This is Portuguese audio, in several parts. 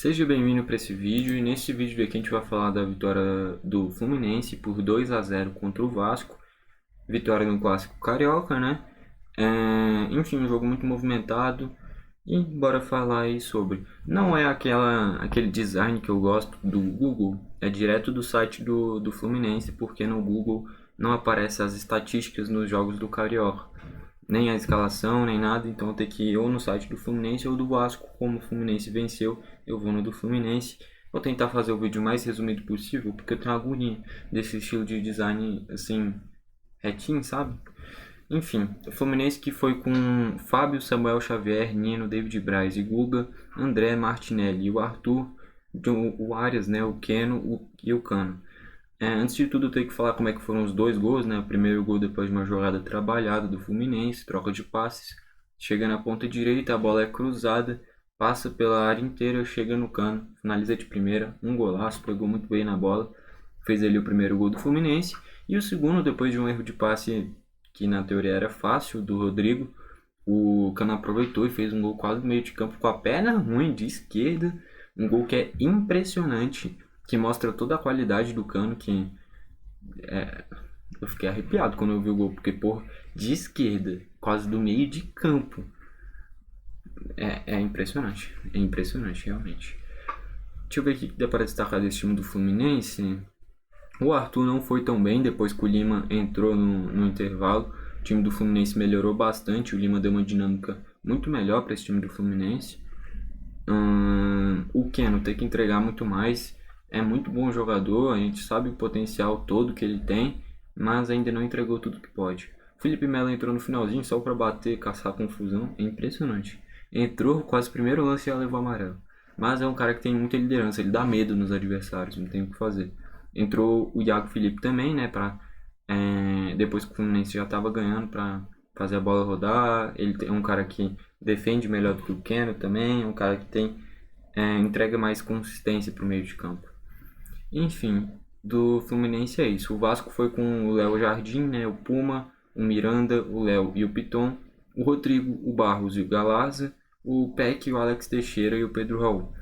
Seja bem-vindo para esse vídeo e nesse vídeo aqui a gente vai falar da vitória do Fluminense por 2-0 contra o Vasco, vitória no Clássico Carioca, né? Enfim, um jogo muito movimentado e bora falar aí sobre. Não é aquele design que eu gosto do Google, é direto do site do Fluminense, porque no Google não aparecem as estatísticas nos jogos do Carioca. Nem a escalação, nem nada, então eu tenho que ir ou no site do Fluminense ou do Vasco. Como o Fluminense venceu, eu vou no do Fluminense. Vou tentar fazer o vídeo mais resumido possível, porque eu tenho uma agonia desse estilo de design, assim, retinho, sabe? Enfim, o Fluminense que foi com Fábio, Samuel Xavier, Nino, David Braz e Guga, André, Martinelli e o Arthur, o Arias, né, o Keno e o Cano. Antes de tudo, eu tenho que falar como é que foram os dois gols, né? O primeiro gol depois de uma jogada trabalhada do Fluminense, troca de passes, chega na ponta direita, a bola é cruzada, passa pela área inteira, chega no Cano, finaliza de primeira, um golaço, pegou muito bem na bola, fez ali o primeiro gol do Fluminense. E o segundo, depois de um erro de passe que na teoria era fácil, do Rodrigo, o Cano aproveitou e fez um gol quase no meio de campo com a perna ruim de esquerda, um gol que é impressionante, que mostra toda a qualidade do Cano, que eu fiquei arrepiado quando eu vi o gol, porque, por de esquerda, quase do meio de campo, é impressionante, realmente. Deixa eu ver o que dá para destacar desse time do Fluminense. O Arthur não foi tão bem depois que o Lima entrou no intervalo. O time do Fluminense melhorou bastante, o Lima deu uma dinâmica muito melhor para esse time do Fluminense. O Keno tem que entregar muito mais. É muito bom jogador, a gente sabe o potencial todo que ele tem, mas ainda não entregou tudo que pode. Felipe Melo entrou no finalzinho só para bater, caçar confusão, é impressionante. Entrou, quase o primeiro lance e já levou amarelo. Mas é um cara que tem muita liderança, ele dá medo nos adversários, não tem o que fazer. Entrou o Iago Felipe também, né, depois que o Fluminense já estava ganhando, para fazer a bola rodar. Ele é um cara que defende melhor do que o Keno também, é um cara que entrega mais consistência para o meio de campo. Enfim, do Fluminense é isso. O Vasco foi com o Léo Jardim, né, o Puma, o Miranda, o Léo e o Piton, o Rodrigo, o Barros e o Galarza, o Peck, o Alex Teixeira e o Pedro Raul.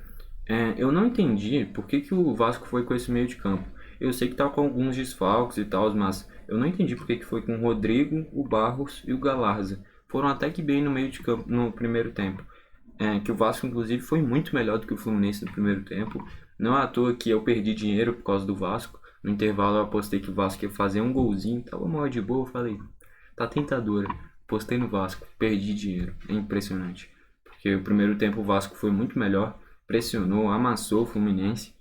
Eu não entendi por que o Vasco foi com esse meio de campo. Eu sei que tá com alguns desfalques e tal, mas eu não entendi por que foi com o Rodrigo, o Barros e o Galarza. Foram até que bem no meio de campo no primeiro tempo. Que o Vasco, inclusive, foi muito melhor do que o Fluminense no primeiro tempo. Não é à toa que eu perdi dinheiro por causa do Vasco. No intervalo eu apostei que o Vasco ia fazer um golzinho. Tava mal de boa, eu falei, tá tentadora. Apostei no Vasco, perdi dinheiro. É impressionante. Porque o primeiro tempo o Vasco foi muito melhor. Pressionou, amassou o Fluminense.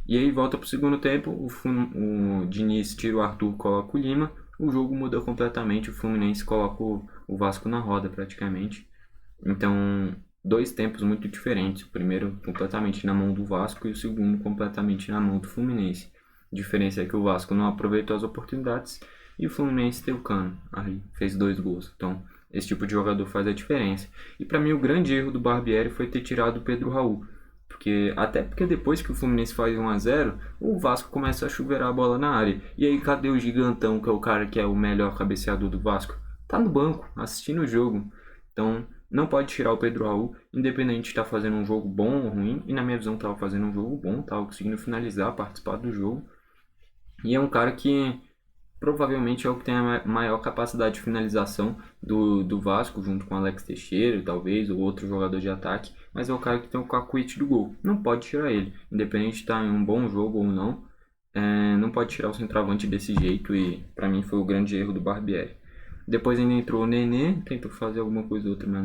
E aí volta pro segundo tempo, o Diniz tira o Arthur, coloca o Lima. O jogo muda completamente, o Fluminense coloca o Vasco na roda praticamente. Então, dois tempos muito diferentes. O primeiro completamente na mão do Vasco e o segundo completamente na mão do Fluminense. A diferença é que o Vasco não aproveitou as oportunidades e o Fluminense teve o Cano. Aí fez 2 gols. Então, esse tipo de jogador faz a diferença. E para mim o grande erro do Barbieri foi ter tirado o Pedro Raul. Até porque depois que o Fluminense faz 1-0, o Vasco começa a chuveirar a bola na área. E aí cadê o Gigantão, que é o cara que é o melhor cabeceador do Vasco? Tá no banco, assistindo o jogo. Então, não pode tirar o Pedro Raul, independente de estar fazendo um jogo bom ou ruim. E na minha visão estava fazendo um jogo bom, estava conseguindo finalizar, participar do jogo. E é um cara que provavelmente é o que tem a maior capacidade de finalização do Vasco, junto com o Alex Teixeira, talvez, ou outro jogador de ataque. Mas é o cara que tem o cacuete do gol. Não pode tirar ele, independente de estar em um bom jogo ou não. Não pode tirar o centroavante desse jeito e para mim foi o grande erro do Barbieri. Depois ainda entrou o Nenê, tentou fazer alguma coisa ou outra, mas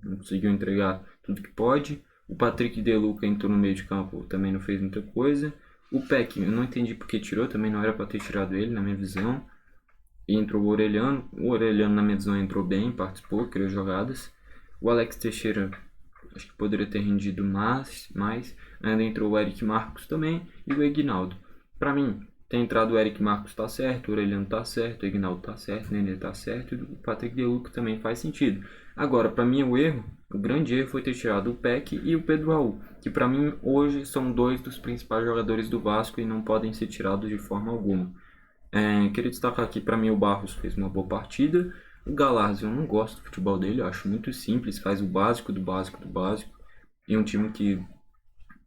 não conseguiu entregar tudo que pode. O Patrick De Luca entrou no meio de campo, também não fez muita coisa. O Peck, eu não entendi porque tirou, também não era para ter tirado ele, na minha visão. E entrou o Orelhano. O Orelhano, na minha visão, entrou bem, participou, criou jogadas. O Alex Teixeira, acho que poderia ter rendido mais. Ainda entrou o Eric Marcos também e o Egnaldo. Para mim, tem entrado o Eric Marcos tá certo, o Orelhano tá certo, o Egnaldo tá certo, o Nenê tá certo e o Patrick De Luca também faz sentido. Agora, para mim, o grande erro foi ter tirado o Peck e o Pedro Raul, que para mim hoje são 2 dos principais jogadores do Vasco e não podem ser tirados de forma alguma. Queria destacar aqui, para mim, o Barros fez uma boa partida. O Galarza, eu não gosto do futebol dele, eu acho muito simples, faz o básico do básico do básico. E um time que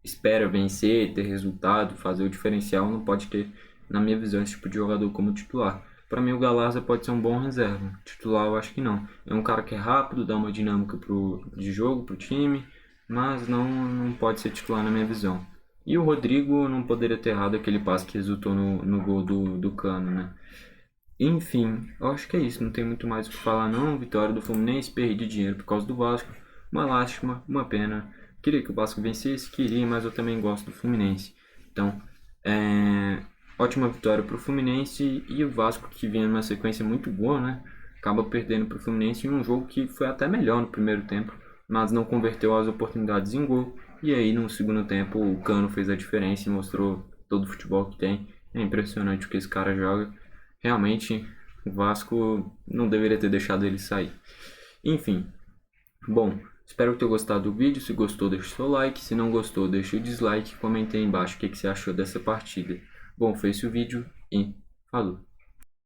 espera vencer, ter resultado, fazer o diferencial, não pode ter, na minha visão, esse tipo de jogador como titular. Para mim, o Galarza pode ser um bom reserva. Titular, eu acho que não. É um cara que é rápido, dá uma dinâmica de jogo pro time, mas não pode ser titular na minha visão. E o Rodrigo não poderia ter errado aquele passe que resultou no gol do Cano, né? Enfim, eu acho que é isso. Não tem muito mais o que falar, não. Vitória do Fluminense, perdi dinheiro por causa do Vasco. Uma lástima, uma pena. Queria que o Vasco vencesse, queria, mas eu também gosto do Fluminense. Então, ótima vitória para o Fluminense e o Vasco, que vinha numa sequência muito boa, né? Acaba perdendo para o Fluminense em um jogo que foi até melhor no primeiro tempo, mas não converteu as oportunidades em gol. E aí, no segundo tempo, o Cano fez a diferença e mostrou todo o futebol que tem. É impressionante o que esse cara joga. Realmente, o Vasco não deveria ter deixado ele sair. Enfim, bom, espero que tenha gostado do vídeo. Se gostou, deixa o seu like. Se não gostou, deixa o dislike. Comenta aí embaixo o que você achou dessa partida. Bom, foi esse o vídeo e falou!